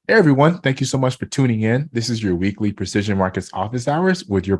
Hey everyone, thank you so much for tuning in. This is your weekly Precision Markets office hours with your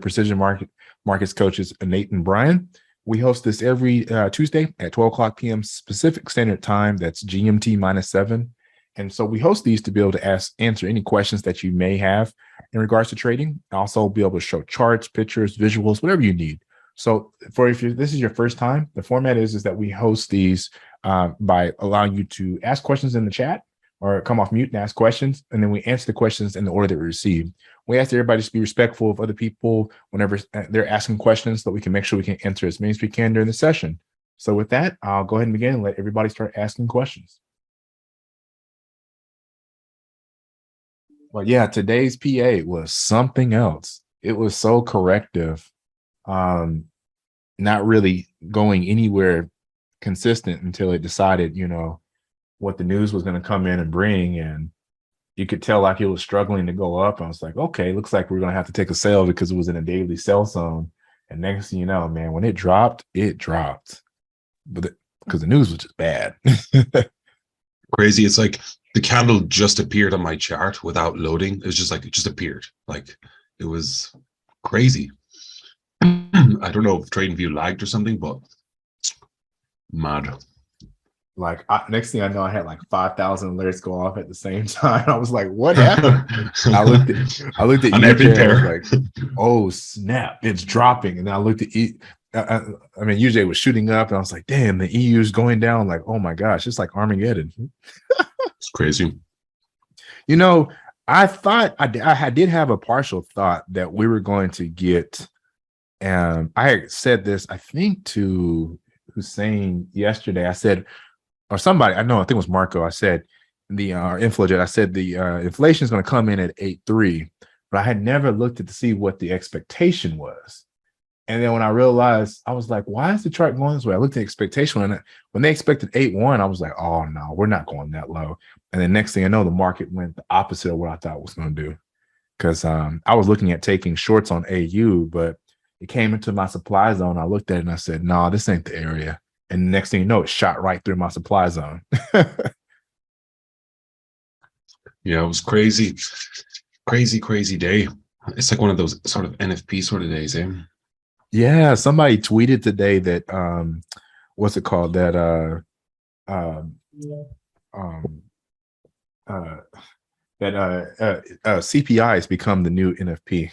Markets coaches, Nate and Brian. We host this every Tuesday at 12 o'clock p.m. Pacific Standard Time. That's GMT -7. And so we host these to be able to answer any questions that you may have in regards to trading. Also be able to show charts, pictures, visuals, whatever you need. So if this is your first time, the format is that we host these by allowing you to ask questions in the chat or come off mute and ask questions, and then we answer the questions in the order that we receive. We ask everybody to be respectful of other people whenever they're asking questions so that we can make sure we can answer as many as we can during the session. So with that, I'll go ahead and begin and let everybody start asking questions. But yeah, today's PA was something else. It was so corrective, not really going anywhere consistent until it decided, what the news was going to come in and bring. And you could tell like it was struggling to go up. I was like, okay, looks like we're going to have to take a sell because it was in a daily sell zone. And next thing you know, man, when it dropped. But because the news was just bad. Crazy. It's like the candle just appeared on my chart without loading. It was just like it just appeared. Like it was crazy. I don't know if TradingView lagged or something, but mad. Like next thing I know, I had like 5,000 alerts go off at the same time. I was like, "What happened?" I looked at UJ. I was like, "Oh snap, it's dropping!" And then I looked at I mean, UJ was shooting up, and I was like, "Damn, the EU is going down!" Like, oh my gosh, it's like Armageddon. It's crazy. I thought I did have a partial thought that we were going to get. And I had said this, I think, to Hussein yesterday. I said, or somebody, I think it was Marco. I said the Inflojet. I said the inflation is going to come in at 8.3, but I had never looked at to see what the expectation was. And then when I realized, I was like, why is the chart going this way? I looked at the expectation, and when they expected 8.1, I was like, oh no, we're not going that low. And then next thing I know, the market went the opposite of what I thought it was going to do. Because I was looking at taking shorts on AU, but it came into my supply zone. I looked at it and I said, no, this ain't the area. And next thing you know, it shot right through my supply zone. Yeah, it was crazy. Crazy day. It's like one of those sort of NFP sort of days, eh? Yeah, somebody tweeted today that what's it called? That CPI has become the new NFP.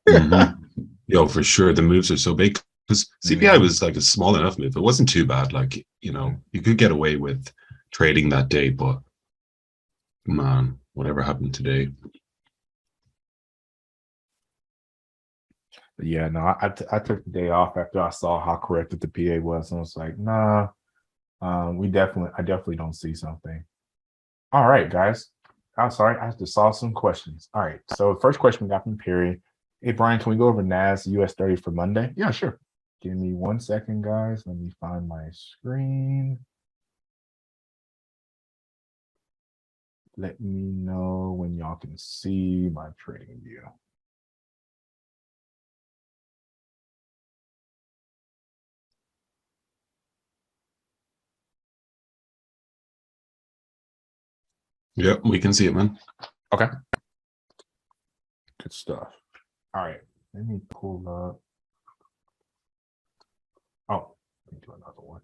Mm-hmm. Yo, for sure. The moves are so big because CPI was like a small enough move. It wasn't too bad. Like, you could get away with trading that day, but man, whatever happened today. Yeah, no, I took the day off after I saw how corrected the PA was, and I was like, nah, I definitely don't see something. All right, guys. I'm sorry, I just saw some questions. All right, so first question we got from Perry. Hey, Brian, can we go over NAS US 30 for Monday? Yeah, sure. Give me 1 second, guys. Let me find my screen. Let me know when y'all can see my trading view. Yep, we can see it, man. Okay. Good stuff. All right, let me pull up. Oh, let me do another one.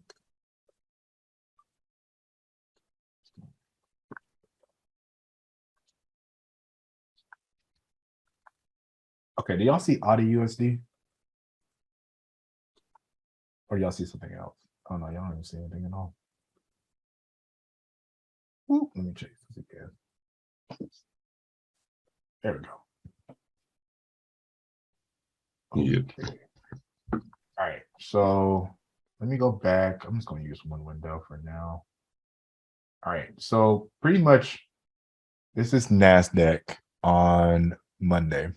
Okay, do y'all see Audio USD? Or y'all see something else? Oh no, y'all don't even see anything at all. Ooh, let me check this again. There we go. Okay. All right, so let me go back. I'm just going to use one window for now. All right, so pretty much this is NASDAQ on Monday.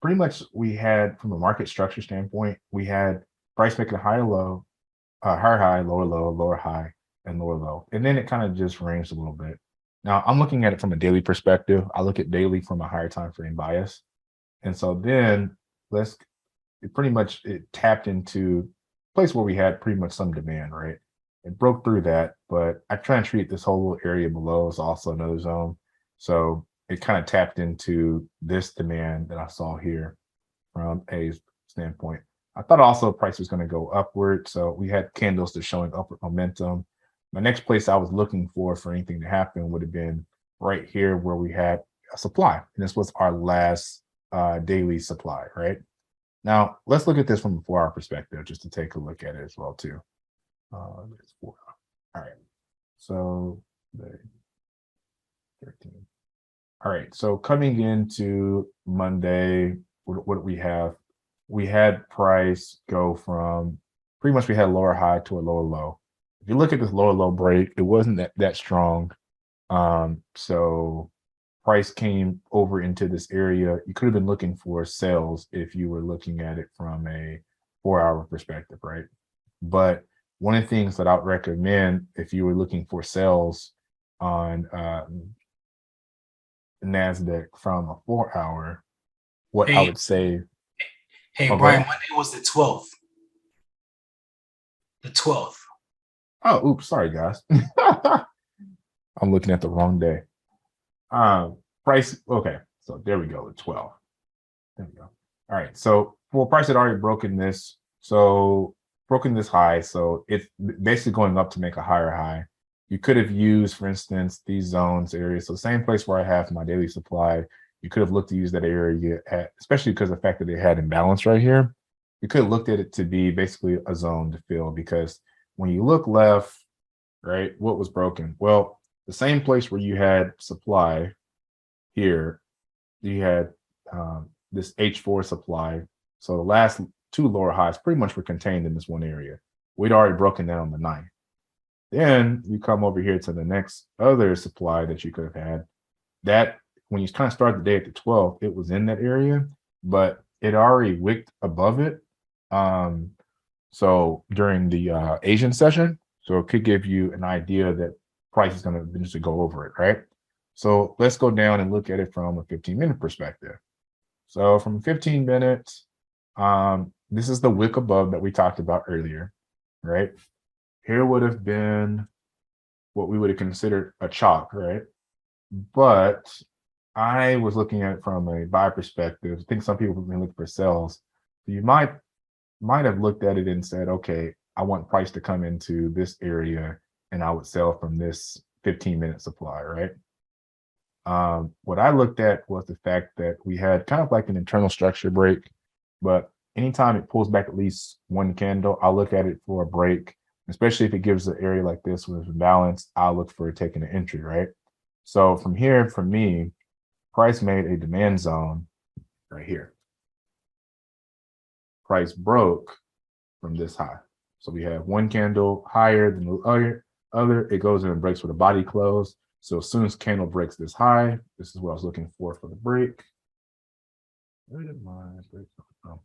Pretty much we had, from a market structure standpoint, we had price making a higher low, higher high, lower low, lower high, and lower low. And then it kind of just ranged a little bit. Now I'm looking at it from a daily perspective. I look at daily from a higher time frame bias. And so then it tapped into a place where we had pretty much some demand, right? It broke through that, but I try and treat this whole little area below as also another zone. So it kind of tapped into this demand that I saw here from a standpoint. I thought also price was going to go upward. So we had candles that showing upward momentum. My next place I was looking for anything to happen would have been right here where we had a supply. And this was our last daily supply, right? Now, let's look at this from a 4-hour perspective, just to take a look at it as well, too. It's 4 hours. All right. So the 13. All right. So coming into Monday, what do we have? We had price go from pretty much we had a lower high to a lower low. If you look at this lower low break, it wasn't that strong. So price came over into this area. You could have been looking for sales if you were looking at it from a 4-hour perspective, right? But one of the things that I would recommend if you were looking for sales on NASDAQ from a 4-hour, what I would say. Hey, Brian, Monday was the 12th. The 12th. Oh, oops, sorry, guys. I'm looking at the wrong day. Price, okay, so there we go, the 12th. There we go. All right, so price had already broken this. So broken this high, so it's basically going up to make a higher high. You could have used, for instance, these zones areas. So same place where I have my daily supply, you could have looked to use that area, especially because of the fact that they had imbalance right here. You could have looked at it to be basically a zone to fill, because when you look left, right, what was broken? Well, the same place where you had supply here, you had this H4 supply. So the last two lower highs pretty much were contained in this one area. We'd already broken down on the 9th. Then you come over here to the next other supply that you could have had. That when you kind of start the day at the 12th, it was in that area, but it already wicked above it. So during the Asian session, so it could give you an idea that price is going to eventually go over it, right? So let's go down and look at it from a 15-minute perspective. So from 15 minutes, this is the wick above that we talked about earlier, right? Here would have been what we would have considered a chalk, right? But I was looking at it from a buy perspective. I think some people have been looking for sells. You might have looked at it and said, okay, I want price to come into this area and I would sell from this 15-minute supply, right? What I looked at was the fact that we had kind of like an internal structure break, but anytime it pulls back at least one candle, I'll look at it for a break, especially if it gives an area like this with a balance, I'll look for taking an entry, right? So from here, for me, price made a demand zone right here. Price broke from this high. So we have one candle higher than the other. It goes in and breaks with a body close. So as soon as candle breaks this high, this is what I was looking for the break. Where did my break come?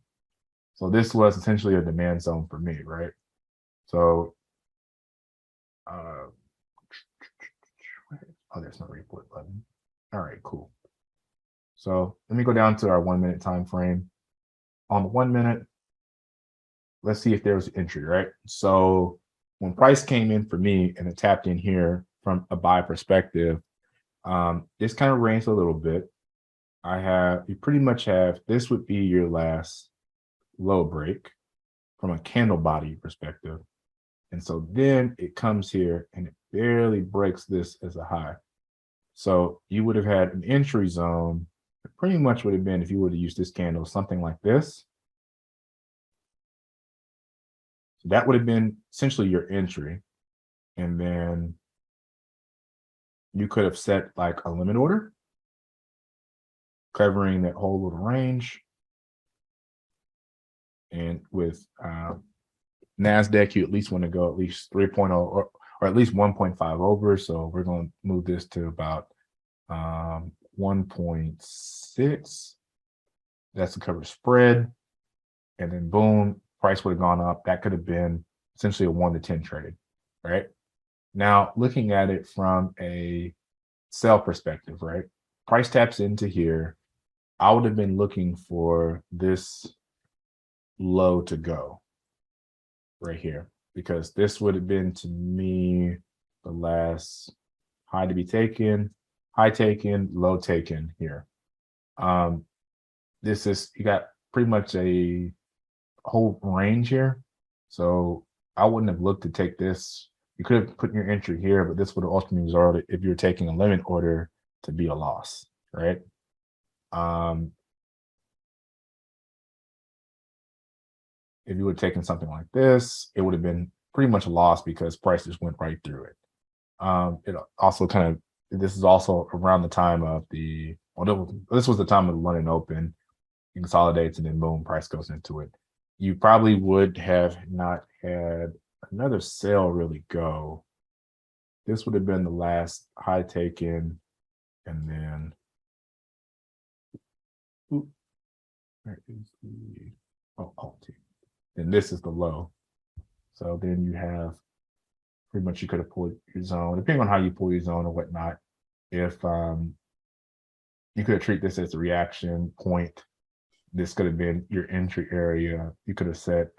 So this was essentially a demand zone for me, right? So, oh, there's no report button. All right, cool. So let me go down to our 1 minute time frame. On the 1 minute, let's see if there was an entry, right? So when price came in for me and it tapped in here from a buy perspective, this kind of ranged a little bit. You pretty much have, this would be your last low break from a candle body perspective. And so then it comes here and it barely breaks this as a high. So you would have had an entry zone. It pretty much would have been, if you would have used this candle, something like this. So that would have been essentially your entry. And then you could have set like a limit order, covering that whole little range. And with NASDAQ, you at least want to go at least 3.0 or at least 1.5 over. So we're going to move this to about 1.6. That's the cover spread. And then boom, price would have gone up. That could have been essentially a 1 to 10 trade, right? Now, looking at it from a sell perspective, right? Price taps into here. I would have been looking for this low to go right here. because this would have been to me the last high to be taken, high taken, low taken here. This is, you got pretty much a whole range here. So I wouldn't have looked to take this. You could have put your entry here, but this would have ultimately resulted, if you're taking a limit order, to be a loss, right? If you would have taken something like this, it would have been pretty much a loss because prices went right through it. It also kind of, this is also around the time of the, well, this was the time of the London Open. It consolidates and then boom, price goes into it. You probably would have not had another sale really go. This would have been the last high taken, and then where is the then this is the low. So then you have pretty much, you could have pulled your zone, depending on how you pull your zone or whatnot. If you could have treated this as a reaction point, this could have been your entry area. You could have set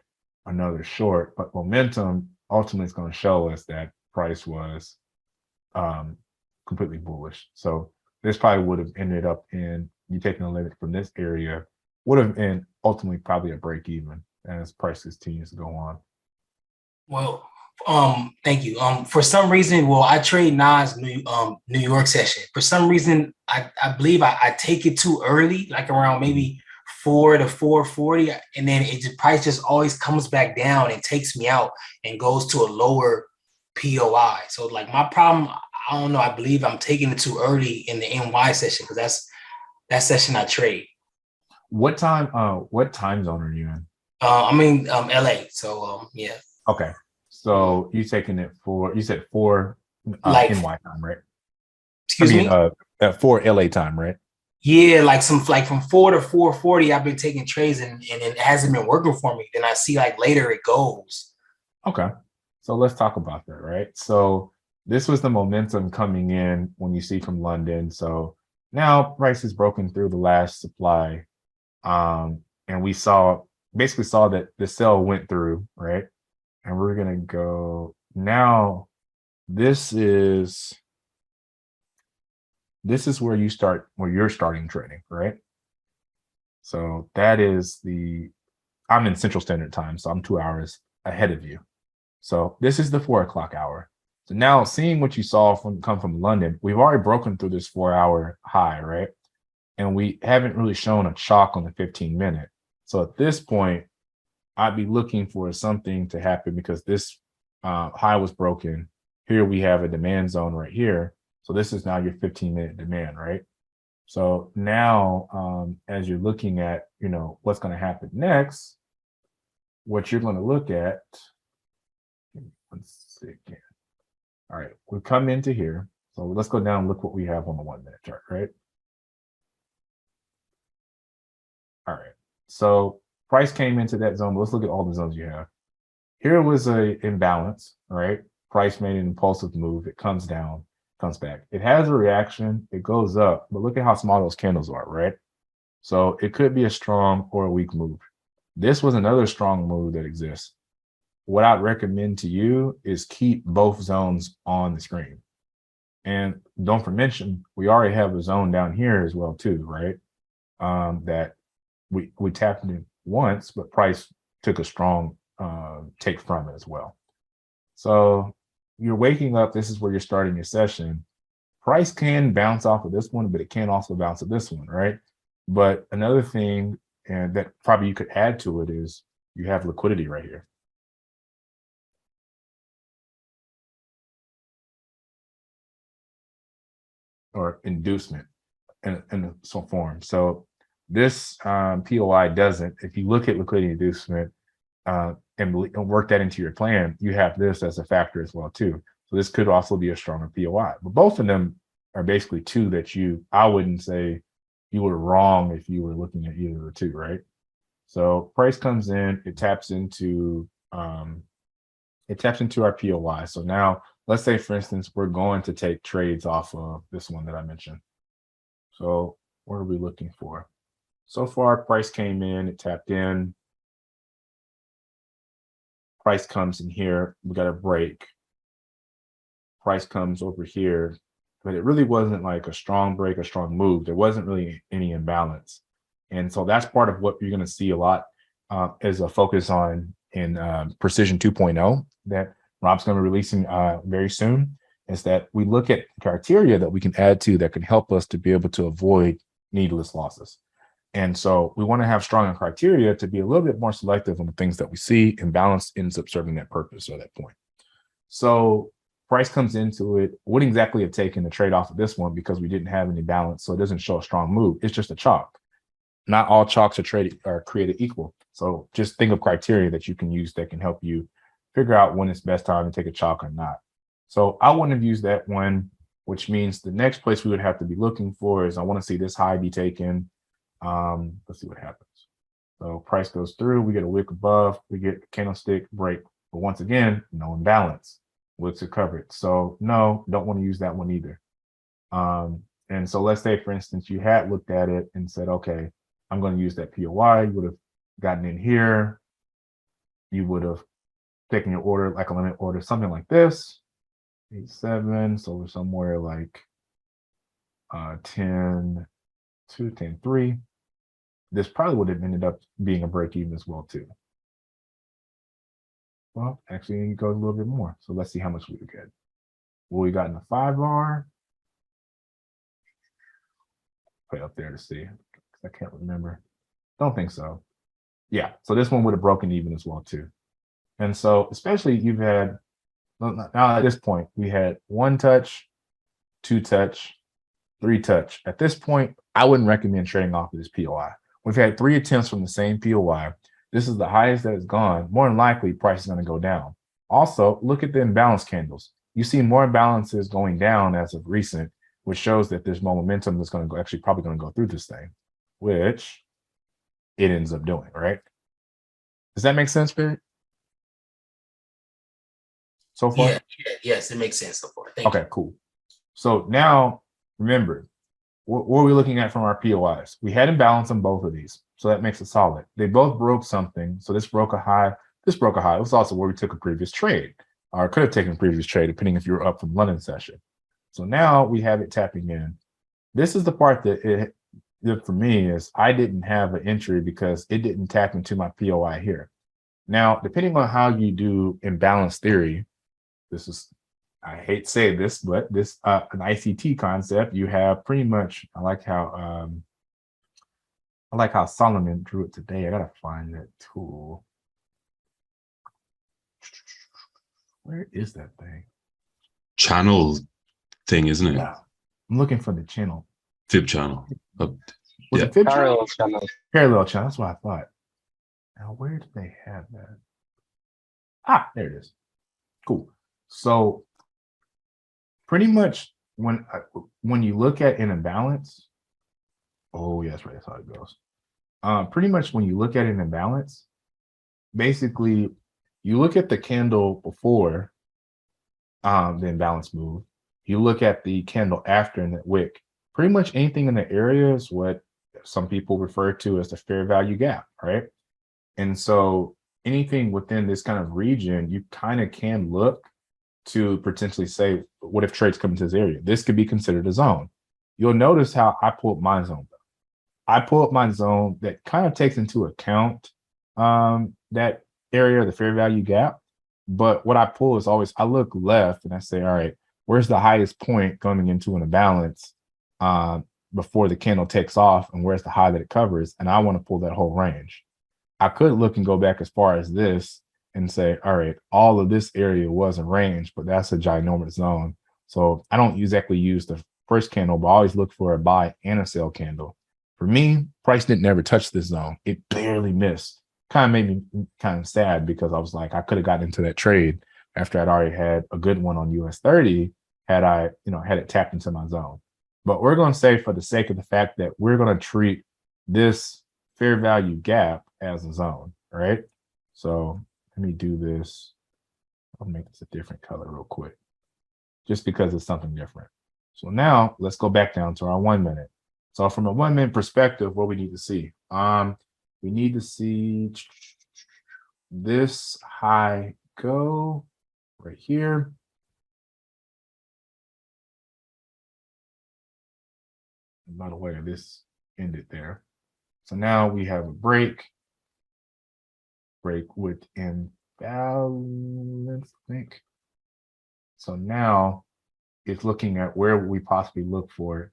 another short, but momentum ultimately is going to show us that price was completely bullish. So this probably would have ended up in you taking a limit from this area, would have been ultimately probably a break even as price continues to go on. Well, thank you. For some reason, well, I trade Nas New York session. For some reason, I believe I take it too early, like around maybe 4 to 440, and then price just always comes back down and takes me out and goes to a lower POI. So like my problem, I don't know. I believe I'm taking it too early in the NY session because that's that session I trade. What time zone are you in? I'm in LA. So yeah. Okay. So you taking it for, you said 4 like NY time, right? Excuse me? 4 LA time, right? Yeah, like from 4 to 440, I've been taking trades and it hasn't been working for me. Then I see like later it goes. Okay. So let's talk about that, right? So this was the momentum coming in when you see from London. So now price is broken through the last supply. And we basically saw that the sell went through, right? And we're gonna go now. This is where you're starting trading, right? So that is I'm in Central Standard Time, so I'm 2 hours ahead of you. So this is the 4 o'clock hour. So now seeing what you saw come from London, we've already broken through this 4-hour high, right? And we haven't really shown a chalk on the 15-minute. So at this point, I'd be looking for something to happen because this high was broken. Here we have a demand zone right here. So this is now your 15-minute demand, right? So now as you're looking at, what's going to happen next, what you're going to look at, 1 second. All right, we come into here. So let's go down and look what we have on the 1-minute chart, right? All right, so price came into that zone. But let's look at all the zones you have. Here was a imbalance, right? Price made an impulsive move. It comes down, comes back. It has a reaction. It goes up, but look at how small those candles are, right? So it could be a strong or a weak move. This was another strong move that exists. What I'd recommend to you is keep both zones on the screen. And don't mention, we already have a zone down here as well too, right? That we tapped in once, but price took a strong take from it as well. So you're waking up, this is where you're starting your session. Price can bounce off of this one, but it can also bounce off this one, right? But another thing, and that probably you could add to it, is you have liquidity right here. Or inducement in some form. So this POI doesn't. If you look at liquidity inducement and work that into your plan, you have this as a factor as well too. So this could also be a stronger POI. But both of them are basically two that I wouldn't say you were wrong if you were looking at either of the two, right? So price comes in, it taps into our POI. So now let's say, for instance, we're going to take trades off of this one that I mentioned. So what are we looking for? So far, price came in, it tapped in. price comes in here, we got a break. Price comes over here, but it really wasn't like a strong break, a strong move. There wasn't really any imbalance. And so that's part of what you're going to see a lot as a focus on in Precision 2.0 that Rob's going to be releasing very soon, is that we look at criteria that we can add to that can help us to be able to avoid needless losses. And so we want to have stronger criteria to be a little bit more selective on the things that we see, and balance ends up serving that purpose or that point. So price comes into it. Wouldn't exactly have taken the trade off of this one because we didn't have any balance. So it doesn't show a strong move. It's just a chalk. Not all chalks are created equal. So just think of criteria that you can use that can help you figure out when it's best time to take a chalk or not. So I wouldn't have used that one, which means the next place we would have to be looking for is I want to see this high be taken. Let's see what happens. So price goes through, we get a wick above, we get a candlestick break, but once again, no imbalance. Wicks are covered. So no, don't want to use that one either. And so let's say, for instance, you had looked at it and said, okay, I'm going to use that POI. You would have gotten in here. You would have taken your order like a limit order, something like this. 8-7. So we're somewhere like 10-2, 10-3. This probably would have ended up being a break even as well too. Well, actually, it goes a little bit more. So let's see how much we would get. Well, we got in the 5R. Put it up there to see. I can't remember. Don't think so. Yeah, so this one would have broken even as well too. And so especially you've had, now at this point, we had 1 touch, 2 touch, 3 touch. At this point, I wouldn't recommend trading off of this POI. We've had 3 attempts from the same POI. This is the highest that it's gone. More than likely, price is going to go down. Also, look at the imbalance candles. You see more imbalances going down as of recent, which shows that there's more momentum that's going to go, actually probably going to go through this thing, which it ends up doing, right? Does that make sense, Barry? So far? Yeah, yes, it makes sense so far. Thank Okay, cool. So now, remember, what are we looking at from our POIs? We had imbalance on both of these, so that makes it solid. They both broke something. So this broke a high. This broke a high. It was also where we took a previous trade, or could have taken a previous trade, depending if you were up from London session. So now we have it tapping in. This is the part that for me is I didn't have an entry because it didn't tap into my POI here. Now, depending on how you do imbalance theory, this is, I hate to say this, but this an ICT concept, you have pretty much, I like how Solomon drew it today. I gotta find that tool. Where is that thing? Channel thing, isn't it? Yeah, I'm looking for the channel. Fib channel. Was Yeah. it fib Parallel channel? channel. Parallel channel. That's what I thought. Now, where did they have that? Ah, there it is. Cool. So pretty much when you look at an imbalance, oh yes, right, that's how it goes. Pretty much when you look at an imbalance, basically you look at the candle before the imbalance move, you look at the candle after in that wick. Pretty much anything in the area is what some people refer to as the fair value gap, right? And so anything within this kind of region, you kind of can look to potentially say, what if trades come into this area? This could be considered a zone. You'll notice how I pulled my zone. I pulled my zone that kind of takes into account that area, the fair value gap. But what I pull is always, I look left and I say, all right, where's the highest point coming into an imbalance before the candle takes off, and where's the high that it covers? And I want to pull that whole range. I could look and go back as far as this and say, all right, all of this area was a range, but that's a ginormous zone. So I don't exactly use the first candle, but I always look for a buy and a sell candle. For me, price didn't ever touch this zone. It barely missed. Kind of made me kind of sad because I was like, I could have gotten into that trade after I'd already had a good one on US 30 had I, had it tapped into my zone. But we're going to say, for the sake of the fact that we're going to treat this fair value gap as a zone, right? So let me do this. I'll make this a different color real quick, just because it's something different. So now let's go back down to our 1 minute. So from a 1 minute perspective, what we need to see, we need to see this high go right here. And by the way, this ended there. So now we have a break with imbalance, I think. So now it's looking at where we possibly look for it.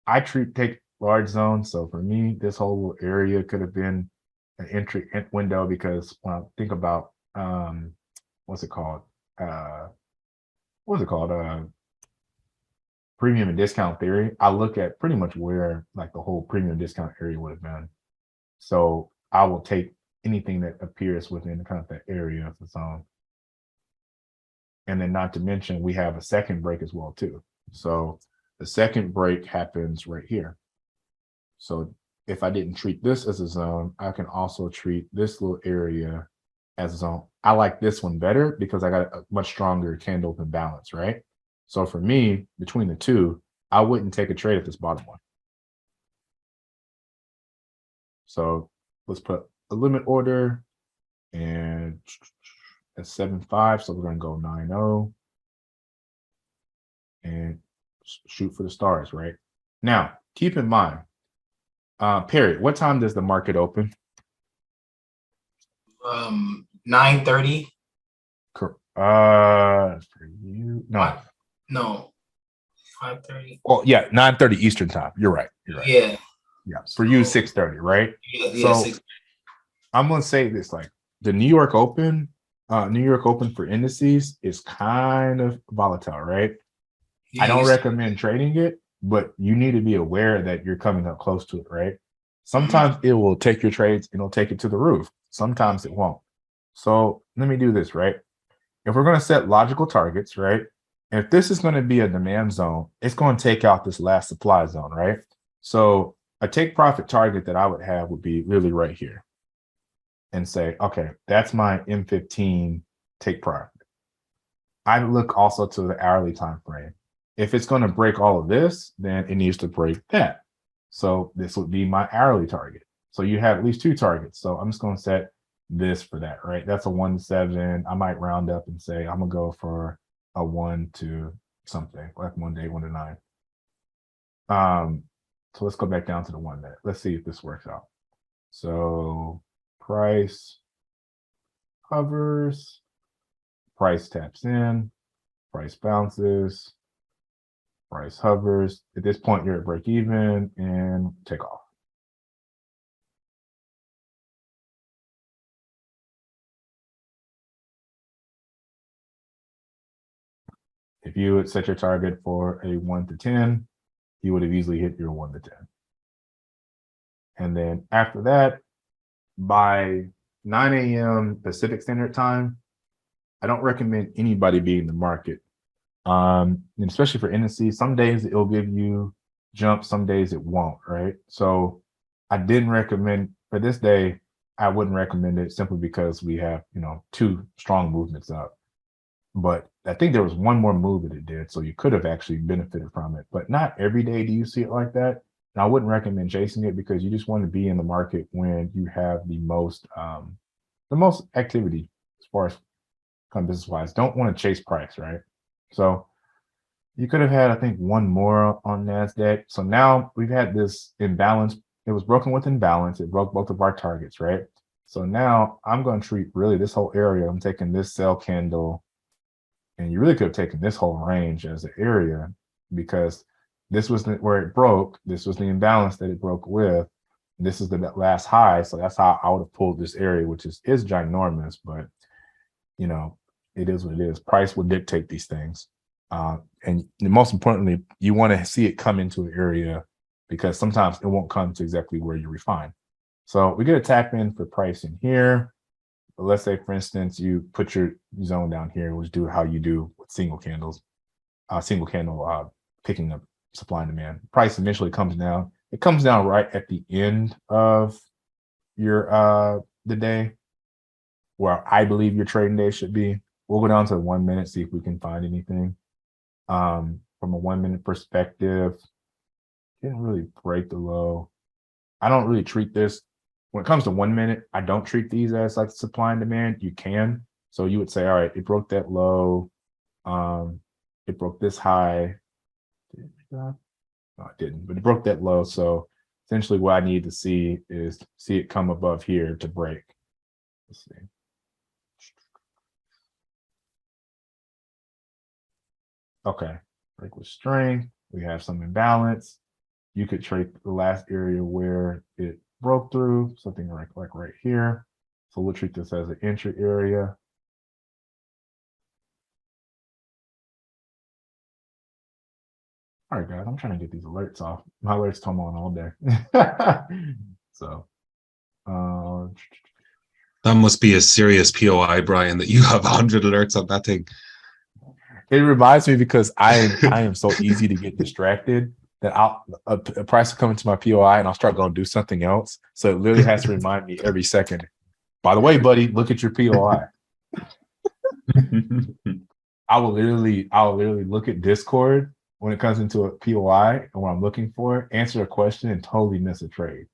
I take large zones. So for me, this whole area could have been an entry window, because when I think about what's it called? Premium and discount theory, I look at pretty much where like the whole premium discount area would have been. So I will take anything that appears within kind of that area of the zone. And then not to mention, we have a second break as well too. So the second break happens right here. So if I didn't treat this as a zone, I can also treat this little area as a zone. I like this one better because I got a much stronger candle open balance, right? So for me, between the two, I wouldn't take a trade at this bottom one. So let's put a limit order, and that's 7.5. So we're going to go 9.0 and shoot for the stars, right? Now, keep in mind, Perry, what time does the market open? 9:30. For you, no, 5:30. well, yeah, 9:30 Eastern time. You're right. Yeah. For you, 6:30, right? Yeah. So I'm gonna say this: like the New York Open for indices is kind of volatile, right? Yeah, I don't recommend trading it, but you need to be aware that you're coming up close to it, right? Sometimes it will take your trades and it'll take it to the roof. Sometimes it won't. So let me do this, right? If we're going to set logical targets, right? If this is going to be a demand zone, it's going to take out this last supply zone, right? So a take profit target that I would have would be really right here, and say, okay, that's my M15 take profit. I look also to the hourly time frame. If it's going to break all of this, then it needs to break that. So this would be my hourly target. So you have at least two targets. So I'm just going to set this for that, right? That's a 1 to 7. I might round up and say I'm gonna go for a 1 to something, like 1 to 8, 1 to 9. So let's go back down to the 1 minute. Let's see if this works out. So price hovers, price taps in, price bounces, price hovers. At this point, you're at break even and take off. If you would set your target for a 1 to 10, you would have easily hit your 1 to 10. And then after that, by 9 a.m. Pacific Standard Time, I don't recommend anybody be in the market. And especially for indices, some days it'll give you jumps, some days it won't, right? So I didn't recommend, for this day, I wouldn't recommend it simply because we have, two strong movements up. But I think there was one more move that it did, so you could have actually benefited from it. But not every day do you see it like that. And I wouldn't recommend chasing it, because you just want to be in the market when you have the most activity as far as kind of business wise. Don't want to chase price, right? So you could have had, I think, one more on NASDAQ. So now we've had this imbalance. It was broken with imbalance. It broke both of our targets, right? So now I'm going to treat really this whole area. I'm taking this sell candle, and you really could have taken this whole range as an area, because this was where it broke. This was the imbalance that it broke with. This is the last high. So that's how I would have pulled this area, which is ginormous, but it is what it is. Price would dictate these things. And most importantly, you want to see it come into an area, because sometimes it won't come to exactly where you refine. So we get a tap in for price in here. But let's say, for instance, you put your zone down here, which do how you do with single candles, picking up supply and demand. Price initially comes down. It comes down right at the end of your the day, where I believe your trading day should be. We'll go down to 1 minute, see if we can find anything. From a 1 minute perspective, didn't really break the low. I don't really treat this when it comes to 1 minute, I don't treat these as like supply and demand. You can. So you would say, all right, it broke that low. It broke this high. No, it didn't, but it broke that low. So essentially what I need to see is see it come above here to break. Let's see. Okay, break with strength. We have some imbalance. You could trade the last area where it broke through, something like right here. So we'll treat this as an entry area. All right, guys, I'm trying to get these alerts off. My alerts come on all day. So that must be a serious POI, Brian, that you have 100 alerts on that thing. It reminds me because I am so easy to get distracted that a price will come into my POI and I'll start going to do something else. So it literally has to remind me every second. By the way, buddy, look at your POI. I'll literally look at Discord when it comes into a POI and what I'm looking for, answer a question and totally miss a trade.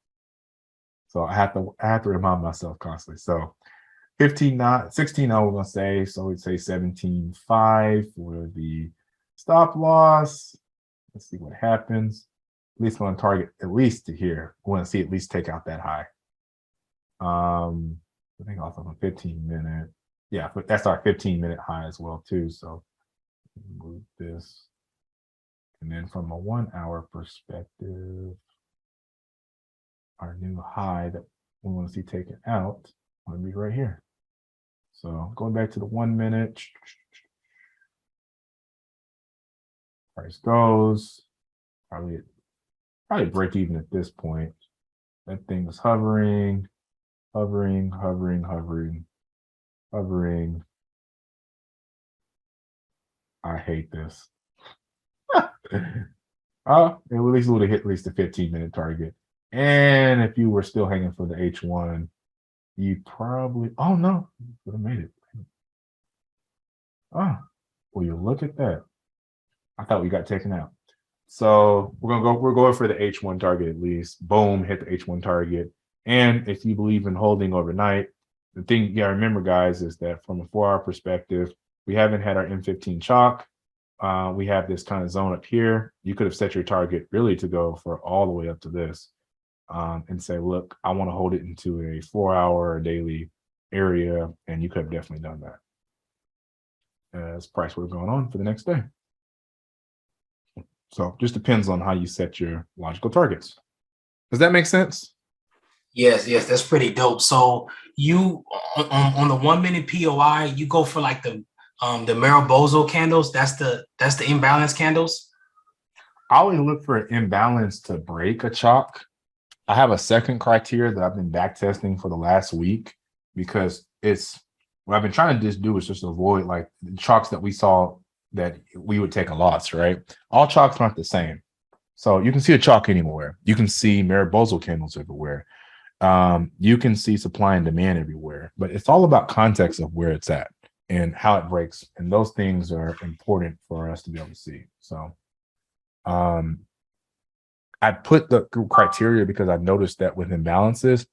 So I have to remind myself constantly. So 16.0 we're gonna say, so we'd say 17.5 for the stop loss. Let's see what happens. At least going to target at least to here. We want to see at least take out that high. I think also on 15-minute. Yeah, but that's our 15-minute high as well too. So move this. And then from a 1 hour perspective, our new high that we want to see taken out will be right here. So going back to the 1 minute, price goes, probably break even at this point. That thing was hovering. I hate this. At least it would have hit at least the 15-minute target. And if you were still hanging for the H1, you probably, oh no, would have made it. Oh, well, you look at that. I thought we got taken out. So we're going for the H1 target at least. Boom, hit the H1 target. And if you believe in holding overnight, the thing you gotta remember, guys, is that from a 4 hour perspective, we haven't had our M15 chalk. We have this kind of zone up here. You could have set your target really to go for all the way up to this and say, look, I want to hold it into a 4 hour daily area. And you could have definitely done that as price was going on for the next day. So just depends on how you set your logical targets. Does that make sense? Yes, that's pretty dope. So you on the 1 minute POI, you go for like the Maribozo candles. That's the imbalance candles. I always look for an imbalance to break a chalk. I have a second criteria that I've been back testing for the last week because it's what I've been trying to just do is just avoid like the chalks that we saw that we would take a loss, right? All chalks aren't the same. So you can see a chalk anywhere. You can see Maribozo candles everywhere. You can see supply and demand everywhere, but it's all about context of where it's at and how it breaks. And those things are important for us to be able to see. So I put the criteria because I noticed that with imbalances,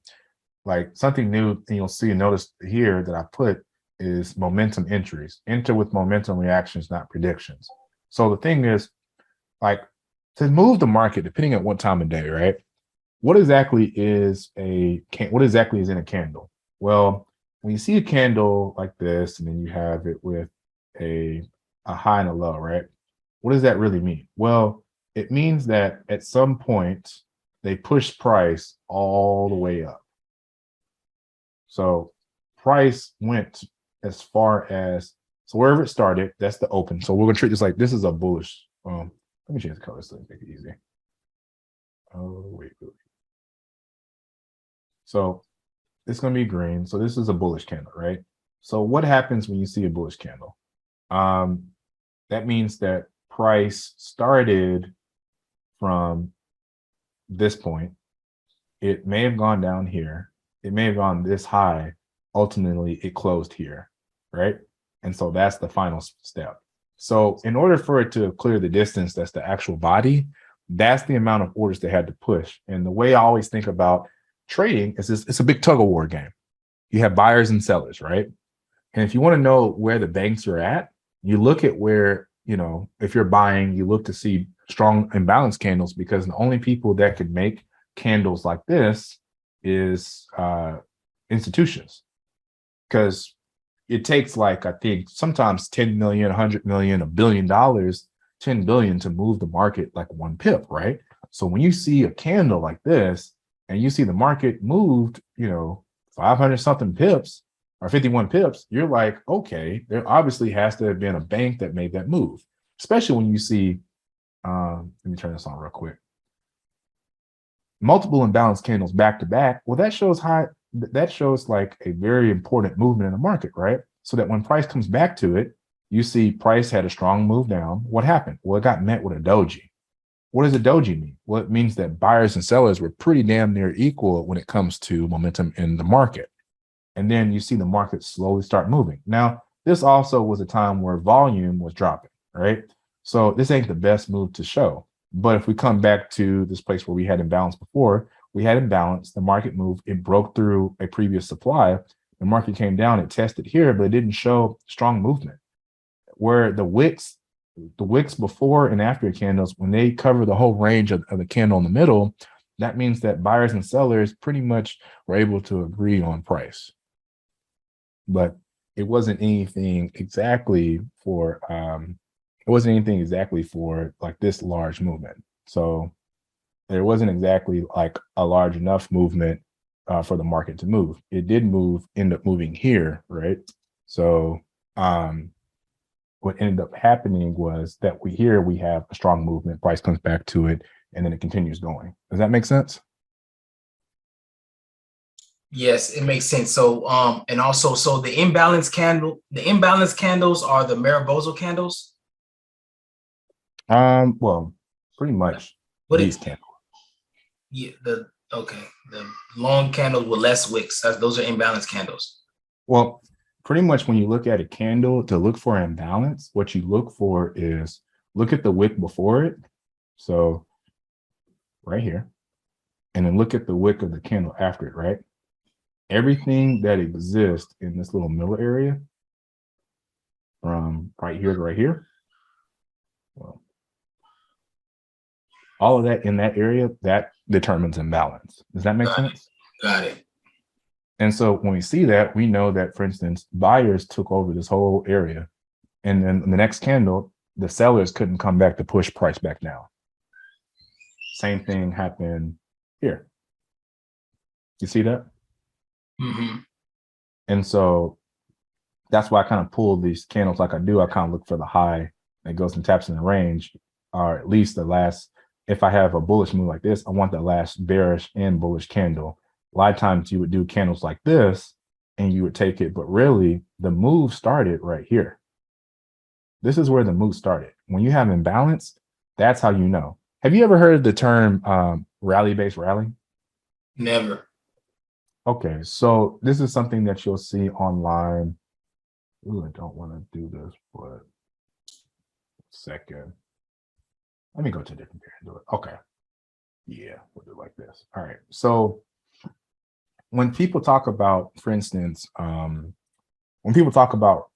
like something new, and you'll see and notice here that I put is momentum entries. Enter with momentum reactions, not predictions. So the thing is, like, to move the market, depending on what time of day, right? What exactly is in a candle? Well, when you see a candle like this, and then you have it with a high and a low, right? What does that really mean? Well, it means that at some point they push price all the way up. So price went as far as, so wherever it started, that's the open. So we're gonna treat this like this is a bullish. Let me change the color so make it easy. Oh, wait. So it's going to be green. So this is a bullish candle, right? So what happens when you see a bullish candle? That means that price started from this point. It may have gone down here. It may have gone this high. Ultimately, it closed here, right? And so that's the final step. So in order for it to clear the distance, that's the actual body, that's the amount of orders they had to push. And the way I always think about trading is it's a big tug of war game. You have buyers and sellers, right? And if you want to know where the banks are at, you look at where, if you're buying, you look to see strong imbalance candles, because the only people that could make candles like this is institutions. Because it takes, like, I think sometimes 10 million, 100 million, $1 billion, 10 billion to move the market like 1 pip, right? So when you see a candle like this and you see the market moved, 500 something pips or 51 pips, you're like, okay, there obviously has to have been a bank that made that move, especially when you see, let me turn this on real quick, multiple imbalance candles back to back. Well, that shows like a very important movement in the market, right? So that when price comes back to it, you see price had a strong move down. What happened? Well, it got met with a doji. What does a doji mean? Well, it means that buyers and sellers were pretty damn near equal when it comes to momentum in the market. And then you see the market slowly start moving. Now, this also was a time where volume was dropping, right? So this ain't the best move to show. But if we come back to this place where we had imbalance before, we had imbalance, the market moved, it broke through a previous supply, the market came down, it tested here, but it didn't show strong movement. Where the wicks before and after candles, when they cover the whole range of the candle in the middle, that means that buyers and sellers pretty much were able to agree on price. But it wasn't anything exactly for like this large movement. So there wasn't exactly like a large enough movement for the market to move. It did end up moving here, right? So what ended up happening was that we have a strong movement, price comes back to it, and then it continues going. Does that make sense? Yes, it makes sense. So, and also, so the imbalance candles are the Mariposa candles. Well, pretty much these candles. Yeah, the long candles with less wicks. Those are imbalance candles. Well, pretty much when you look at a candle to look for imbalance, what you look for is look at the wick before it. So right here, and then look at the wick of the candle after it, right? Everything that exists in this little middle area from right here to right here, well, all of that in that area, that determines imbalance. Does that make sense? Got it. And so when we see that, we know that, for instance, buyers took over this whole area. And then the next candle, the sellers couldn't come back to push price back down. Same thing happened here. You see that? Mm-hmm. And so that's why I kind of pull these candles like I do. I kind of look for the high that goes and taps in the range, or at least the last. If I have a bullish move like this, I want the last bearish and bullish candle. A lot of times you would do candles like this and you would take it, but really the move started right here. This is where the move started. When you have imbalance, that's how you know. Have you ever heard the term rally-based rally? Never. Okay, so this is something that you'll see online. Ooh, I don't want to do this, but second. Let me go to a different period and do it. Okay. Yeah, we'll do it like this. All right. So when people talk about, for instance, when people talk about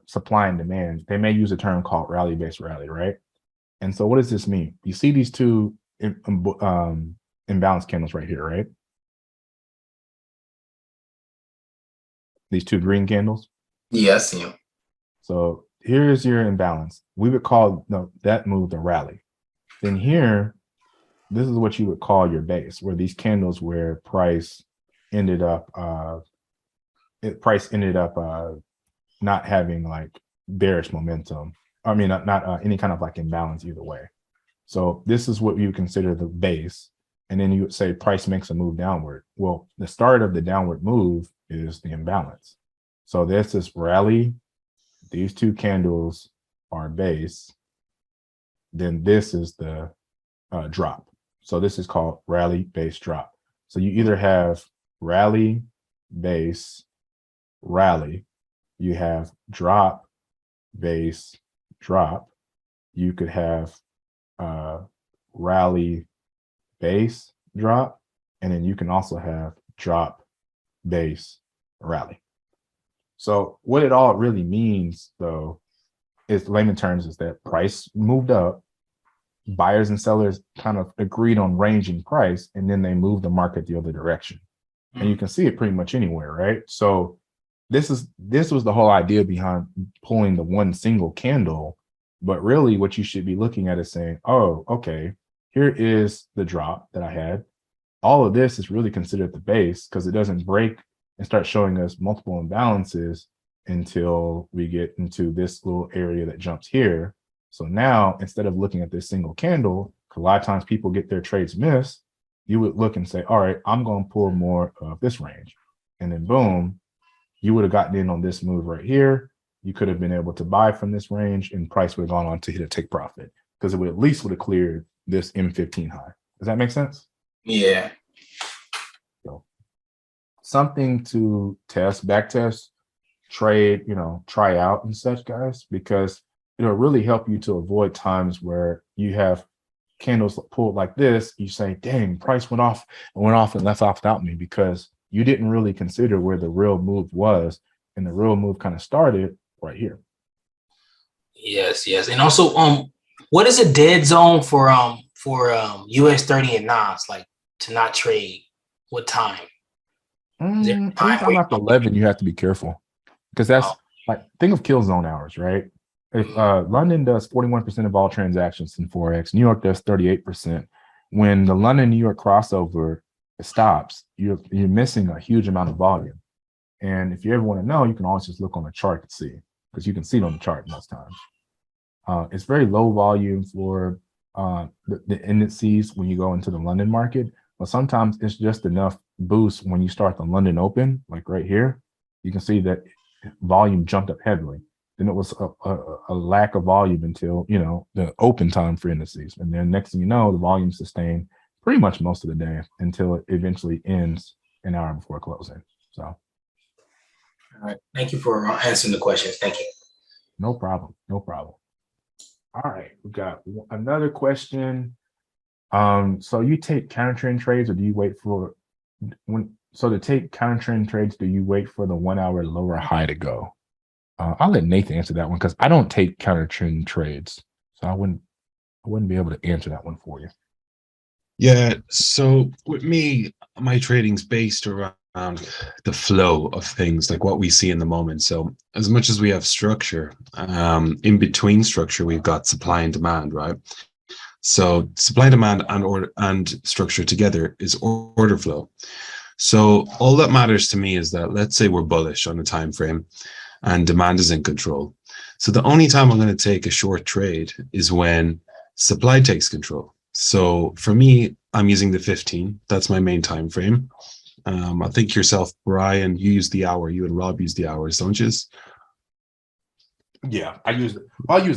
supply and demand, they may use a term called rally-based rally, right? And so what does this mean? You see these two imbalance candles right here, right? These two green candles? Yeah, I see them. So here's your imbalance. We would call that move the rally. Then here, this is what you would call your base, where these candles where price ended up not having like bearish momentum. I mean, not any kind of like imbalance either way. So this is what you would consider the base. And then you would say price makes a move downward. Well, the start of the downward move is the imbalance. So there's this rally. These two candles are base. Then this is the drop. So this is called rally base drop. So you either have rally base rally, you have drop base drop, you could have rally base drop, and then you can also have drop, base, rally. So what it all really means, though, is layman terms, is that price moved up, buyers and sellers kind of agreed on ranging price, and then they moved the market the other direction. And you can see it pretty much anywhere, right? So this was the whole idea behind pulling the one single candle. But really what you should be looking at is saying, oh, okay, here is the drop that I had. All of this is really considered the base because it doesn't break and start showing us multiple imbalances until we get into this little area that jumps here. So now, instead of looking at this single candle, a lot of times people get their trades missed, you would look and say, all right, I'm going to pull more of this range. And then boom, you would have gotten in on this move right here. You could have been able to buy from this range and price would have gone on to hit a take profit because it would at least would have cleared this M15 high. Does that make sense? Yeah. So something to test, back test, trade, try out and such, guys, because it'll really help you to avoid times where you have candles pulled like this. You say, dang, price went off and left off without me, because you didn't really consider where the real move was. And the real move kind of started right here. Yes. And also, what is a dead zone for US 30 and NOS, like to not trade? What time? Anytime after 11, you have to be careful, because that's like, think of kill zone hours, right? If London does 41% of all transactions in Forex, New York does 38%. When the London-New York crossover stops, you're missing a huge amount of volume. And if you ever want to know, you can always just look on the chart to see, because you can see it on the chart most times. It's very low volume for the indices when you go into the London market, but sometimes it's just enough boost when you start the London Open, like right here. You can see that volume jumped up heavily. Then it was a lack of volume until, the open time for indices. And then next thing you know, the volume sustained pretty much most of the day until it eventually ends an hour before closing. So. All right. Thank you for answering the questions. Thank you. No problem. All right. We got another question. So you take counter trend trades, or do you wait for to take counter trend trades, do you wait for the 1 hour lower high to go? I'll let Nathan answer that one, because I don't take counter trend trades. So I wouldn't be able to answer that one for you. Yeah. So with me, my trading's based around the flow of things, like what we see in the moment. So as much as we have structure, in between structure, we've got supply and demand, right? So supply, demand, and structure together is order flow. So all that matters to me is that, let's say we're bullish on a time frame and demand is in control. So the only time I'm going to take a short trade is when supply takes control. So for me, I'm using the 15. That's my main time frame. I think yourself, Brian, you use the hour. You and Rob use the hours, don't you? Yeah, I'll use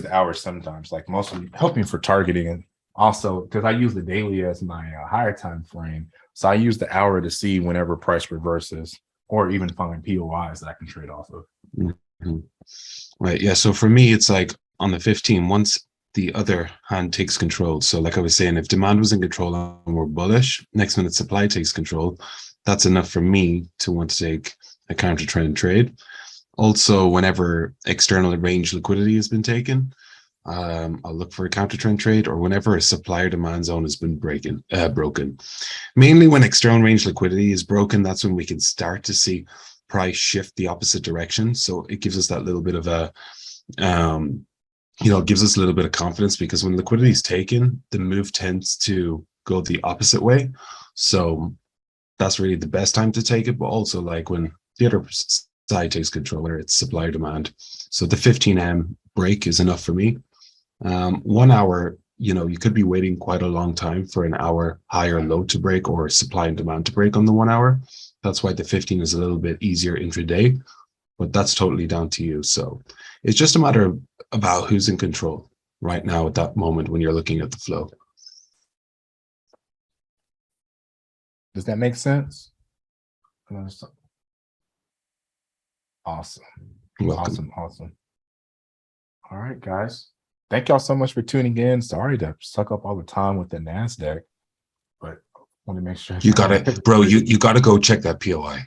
the hours sometimes, like mostly helping for targeting, and also because I use the daily as my higher time frame. So I use the hour to see whenever price reverses, or even find POIs that I can trade off of. Mm-hmm. Right. Yeah. So for me, it's like on the 15, once the other hand takes control. So like I was saying, if demand was in control and we're bullish, next minute supply takes control. That's enough for me to want to take a counter trend trade. Also, whenever external range liquidity has been taken, I'll look for a counter trend trade, or whenever a supplier demand zone has been broken. Mainly when external range liquidity is broken, that's when we can start to see price shift the opposite direction. So it gives us that little bit of a, gives us a little bit of confidence, because when liquidity is taken, the move tends to go the opposite way. So that's really the best time to take it, but also like when the other side takes control, where it's supply or demand. So the 15M break is enough for me. 1 hour, you could be waiting quite a long time for an hour high or low to break, or supply and demand to break on the 1 hour. That's why the 15 is a little bit easier intraday, but that's totally down to you. So it's just a matter of about who's in control right now at that moment when you're looking at the flow. Does that make sense? Awesome. Welcome. Awesome. All right, guys. Thank y'all so much for tuning in. Sorry to suck up all the time with the NASDAQ, but Want to make sure You gotta, bro. You gotta go check that POI.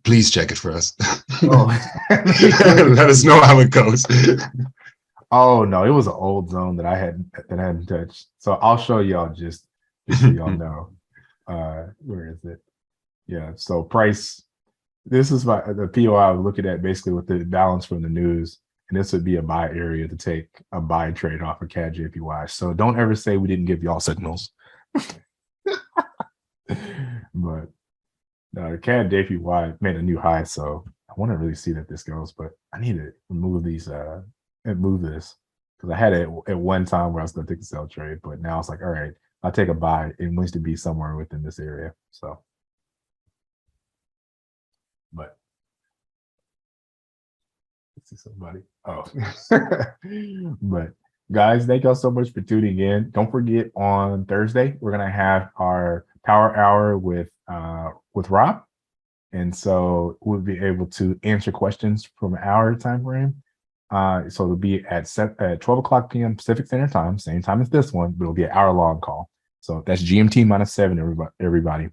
Please check it for us. Oh. Let us know how it goes. Oh no, it was an old zone that I hadn't touched. So I'll show y'all just so y'all know. Where is it? Yeah. So price. This is the POI I was looking at basically with the balance from the news, and this would be a buy area to take a buy trade off of CAD JPY. So don't ever say we didn't give y'all signals. But no, CAD JPY made a new high, so I want to really see that this goes. But I need to remove these and move this because I had it at one time where I was going to take a sell trade, but now it's like, all right, I'll take a buy. It needs to be somewhere within this area. So, but let's see somebody. Oh, but guys, thank y'all so much for tuning in. Don't forget on Thursday we're gonna have our power hour with Rob, and so we'll be able to answer questions from our time frame. So it'll be at 12 o'clock p.m. Pacific Standard Time, same time as this one, but it'll be an hour-long call. So that's GMT -7, everybody.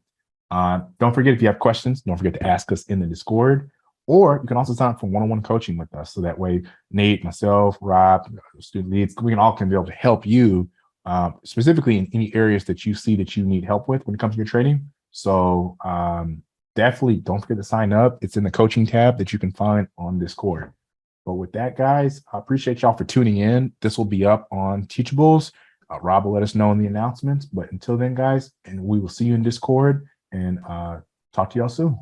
Don't forget, if you have questions, don't forget to ask us in the Discord, or you can also sign up for one-on-one coaching with us. So that way, Nate, myself, Rob, student leads, we can be able to help you specifically in any areas that you see that you need help with when it comes to your trading. So definitely don't forget to sign up. It's in the coaching tab that you can find on Discord. But with that, guys, I appreciate y'all for tuning in. This will be up on Teachables. Rob will let us know in the announcements. But until then, guys, and we will see you in Discord and talk to y'all soon.